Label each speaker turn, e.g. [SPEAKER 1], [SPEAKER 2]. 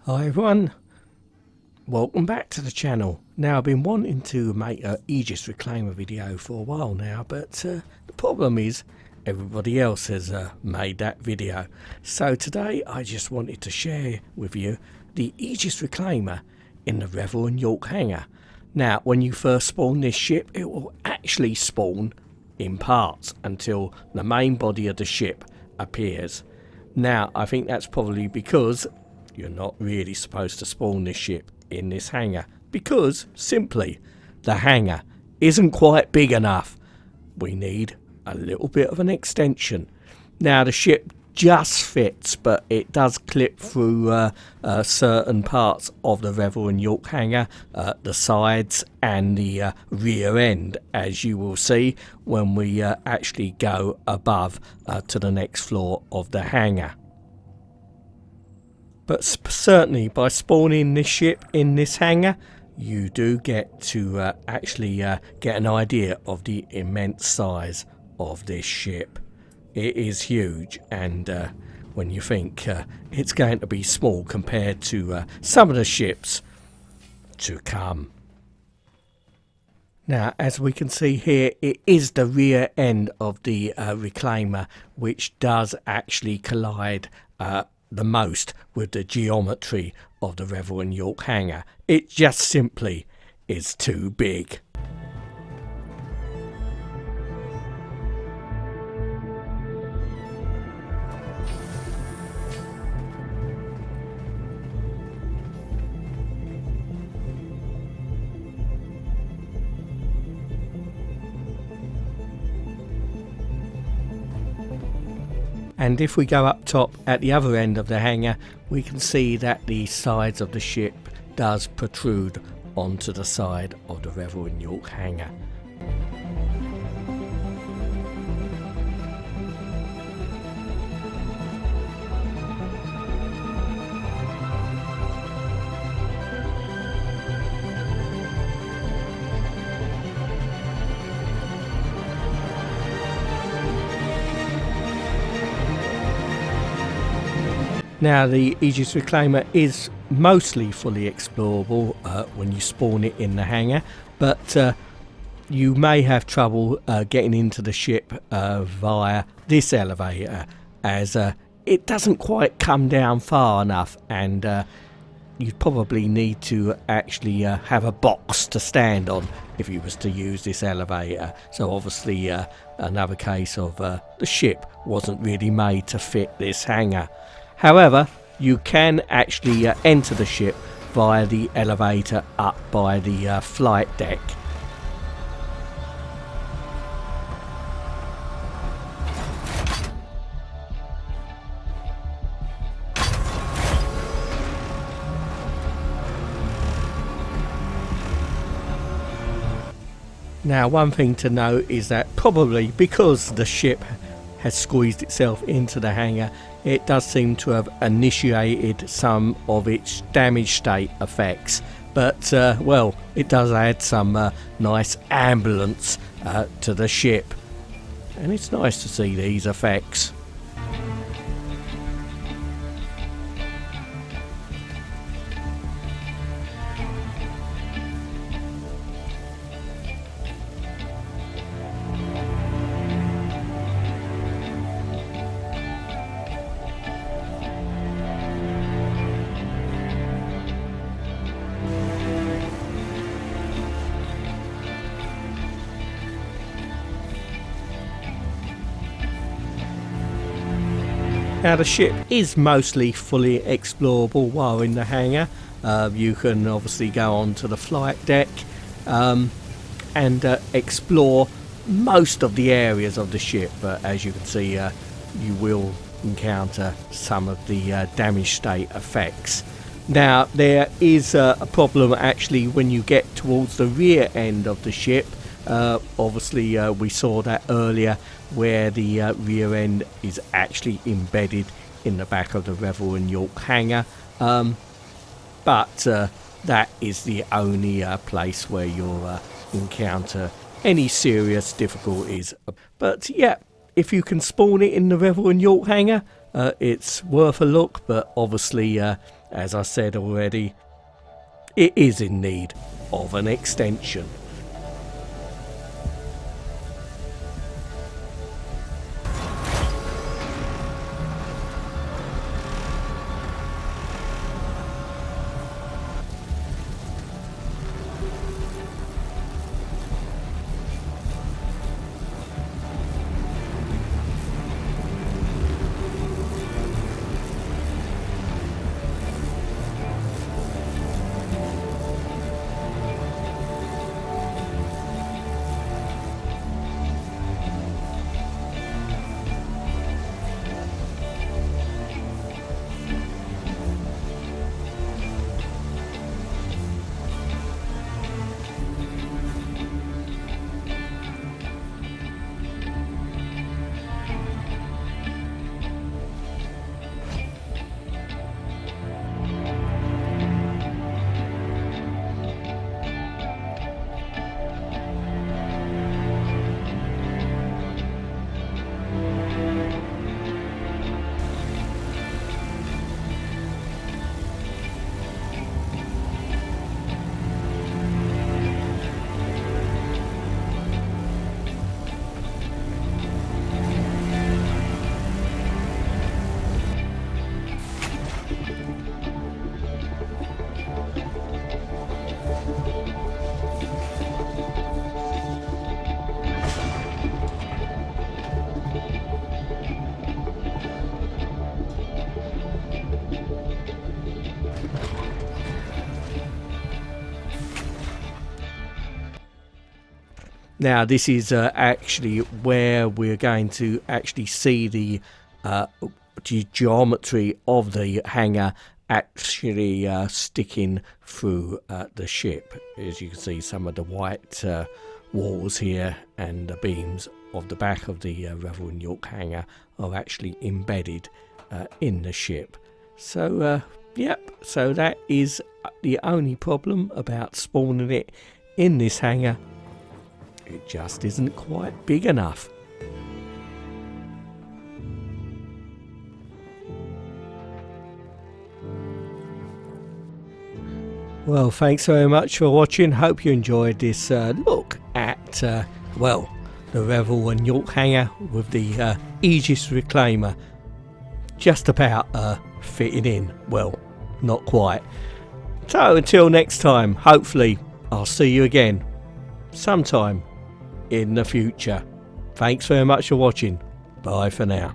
[SPEAKER 1] Hi everyone, welcome back to the channel. Now I've been wanting to make an Aegis reclaimer video for a while now, but the problem is everybody else has made that video. So today I just wanted to share with you the Aegis reclaimer in the Revel and York hangar. Now when you first spawn this ship, it will actually spawn in parts until the main body of the ship appears. Now I think that's probably because you're not really supposed to spawn this ship in this hangar, because simply the hangar isn't quite big enough. We need a little bit of an extension. Now the ship just fits, but it does clip through certain parts of the Revel and York hangar, the sides and the rear end, as you will see when we actually go above to the next floor of the hangar. But certainly by spawning this ship in this hangar, you do get to actually get an idea of the immense size of this ship. It is huge, and when you think it's going to be small compared to some of the ships to come. Now, as we can see here, it is the rear end of the reclaimer which does actually collide the most with the geometry of the Revel and York hangar. It just simply is too big. And if we go up top at the other end of the hangar, we can see that the sides of the ship does protrude onto the side of the Revel and York hangar. Now the Aegis reclaimer is mostly fully explorable when you spawn it in the hangar, but you may have trouble getting into the ship via this elevator, as it doesn't quite come down far enough, and you'd probably need to actually have a box to stand on if you was to use this elevator. So obviously another case of the ship wasn't really made to fit this hangar. However, you can actually enter the ship via the elevator up by the flight deck. Now, one thing to note is that probably because the ship has squeezed itself into the hangar, it does seem to have initiated some of its damage state effects, but well, it does add some nice ambulance to the ship, and it's nice to see these effects. Now the ship is mostly fully explorable while in the hangar. You can obviously go onto the flight deck and explore most of the areas of the ship, but as you can see you will encounter some of the damage state effects. Now there is a problem actually when you get towards the rear end of the ship. Obviously we saw that earlier, where the rear end is actually embedded in the back of the Revel and York hangar, but that is the only place where you'll encounter any serious difficulties. But yeah, if you can spawn it in the Revel and York hangar, it's worth a look, but obviously as I said already, it is in need of an extension. Now this is actually where we're going to actually see the geometry of the hangar actually sticking through the ship. As you can see, some of the white walls here and the beams of the back of the Revel and York hangar are actually embedded in the ship. So yep, so that is the only problem about spawning it in this hangar. It just isn't quite big enough. Well, thanks very much for watching. Hope you enjoyed this look at, well, the Revel and York hangar with the Aegis reclaimer. Just about fitting in. Well, not quite. So until next time, hopefully I'll see you again sometime in the future. Thanks very much for watching. Bye for now.